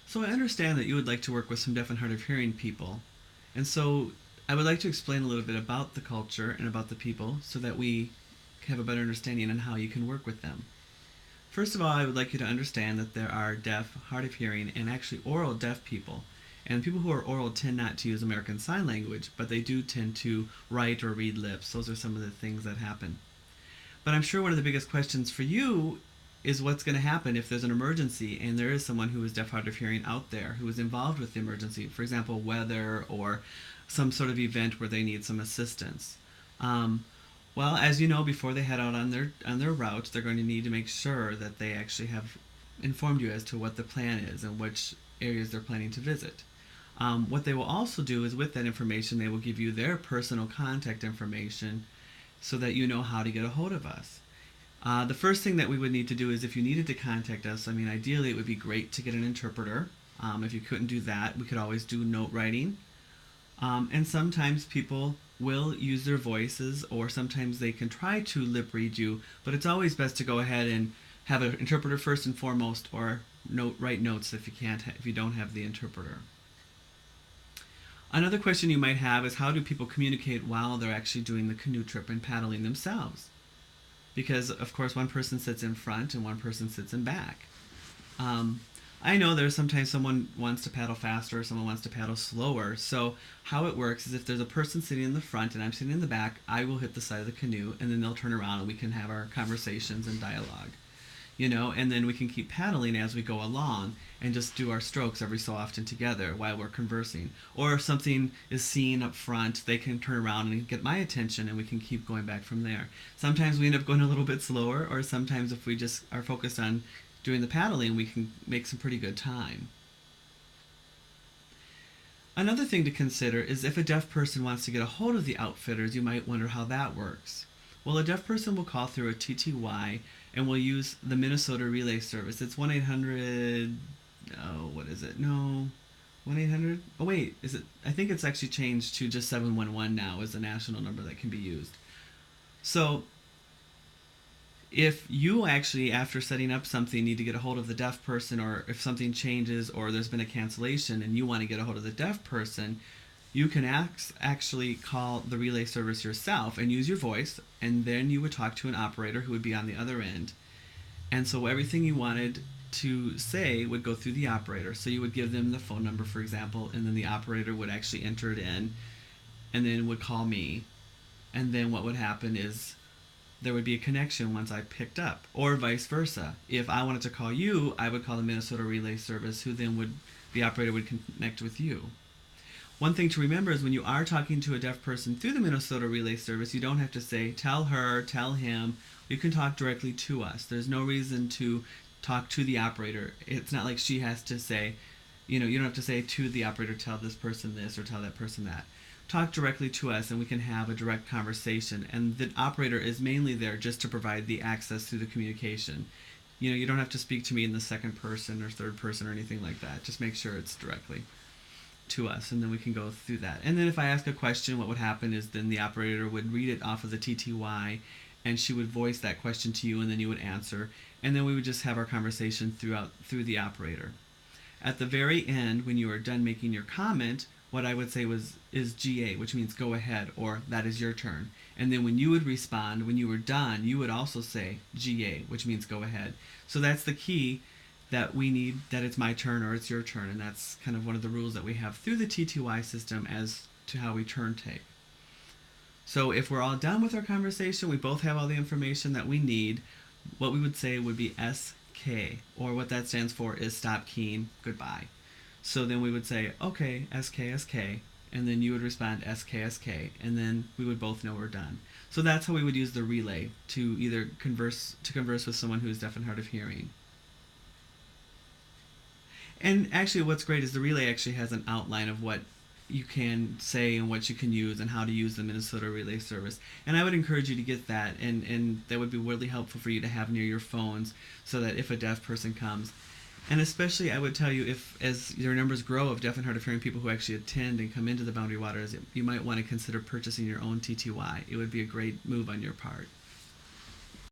So I understand that you would like to work with some deaf and hard of hearing people. And so I would like to explain a little bit about the culture and about the people so that we have a better understanding on how you can work with them. First of all, I would like you to understand that there are deaf, hard of hearing, and actually oral deaf people. And people who are oral tend not to use American Sign Language, but they do tend to write or read lips. Those are some of the things that happen. But I'm sure one of the biggest questions for you is what's going to happen if there's an emergency and there is someone who is deaf, hard of hearing out there who is involved with the emergency. For example, weather or some sort of event where they need some assistance. Well, as you know, before they head out on their route, they're going to need to make sure that they actually have informed you as to what the plan is and which areas they're planning to visit. What they will also do is with that information, they will give you their personal contact information so that you know how to get a hold of us. The first thing that we would need to do is if you needed to contact us, I mean, ideally it would be great to get an interpreter. If you couldn't do that, we could always do note writing. And sometimes people will use their voices, or sometimes they can try to lip read you, but it's always best to go ahead and have an interpreter first and foremost, or write notes if you don't have the interpreter. Another question you might have is how do people communicate while they're actually doing the canoe trip and paddling themselves? Because, of course, one person sits in front and one person sits in back. I know there's sometimes someone wants to paddle faster or someone wants to paddle slower. So how it works is if there's a person sitting in the front and I'm sitting in the back, I will hit the side of the canoe and then they'll turn around and we can have our conversations and dialogue. And then we can keep paddling as we go along and just do our strokes every so often together while we're conversing. Or if something is seen up front, they can turn around and get my attention and we can keep going back from there. Sometimes we end up going a little bit slower, or sometimes if we just are focused on doing the paddling, we can make some pretty good time. Another thing to consider is if a deaf person wants to get a hold of the outfitters, you might wonder how that works. Well, a deaf person will call through a TTY and will use the Minnesota Relay Service. It's 1-800, what is it? No, 1-800? Oh wait, is it? I think it's actually changed to just 711 now as the national number that can be used. So if you actually, after setting up something, need to get a hold of the deaf person, or if something changes or there's been a cancellation and you want to get a hold of the deaf person, you can actually call the relay service yourself and use your voice, and then you would talk to an operator who would be on the other end. And so everything you wanted to say would go through the operator. So you would give them the phone number, for example, and then the operator would actually enter it in and then would call me. And then what would happen is there would be a connection once I picked up, or vice versa. If I wanted to call you, I would call the Minnesota Relay Service, who then the operator would connect with you. One thing to remember is when you are talking to a deaf person through the Minnesota Relay Service, you don't have to say, tell her, tell him. You can talk directly to us. There's no reason to talk to the operator. It's not like she has to say, you don't have to say to the operator, tell this person this or tell that person that. Talk directly to us and we can have a direct conversation. And the operator is mainly there just to provide the access through the communication. You don't have to speak to me in the second person or third person or anything like that. Just make sure it's directly to us, and then we can go through that. And then if I ask a question, what would happen is then the operator would read it off of the TTY and she would voice that question to you, and then you would answer, and then we would just have our conversation through the operator. At the very end, when you are done making your comment, what I would say is GA, which means go ahead, or that is your turn. And then when you would respond, when you were done, you would also say GA, which means go ahead. So that's the key that we need, that it's my turn or it's your turn, and that's kind of one of the rules that we have through the TTY system as to how we turn take. So if we're all done with our conversation, we both have all the information that we need, what we would say would be SK, or what that stands for is stop keying, goodbye. So then we would say, okay, SK, SK, and then you would respond SK, SK, and then we would both know we're done. So that's how we would use the relay to either converse with someone who is deaf and hard of hearing. And actually what's great is the relay actually has an outline of what you can say and what you can use and how to use the Minnesota Relay Service. And I would encourage you to get that, and that would be really helpful for you to have near your phones so that if a deaf person comes, and especially I would tell you, if as your numbers grow of deaf and hard of hearing people who actually attend and come into the Boundary Waters, you might want to consider purchasing your own TTY. It would be a great move on your part.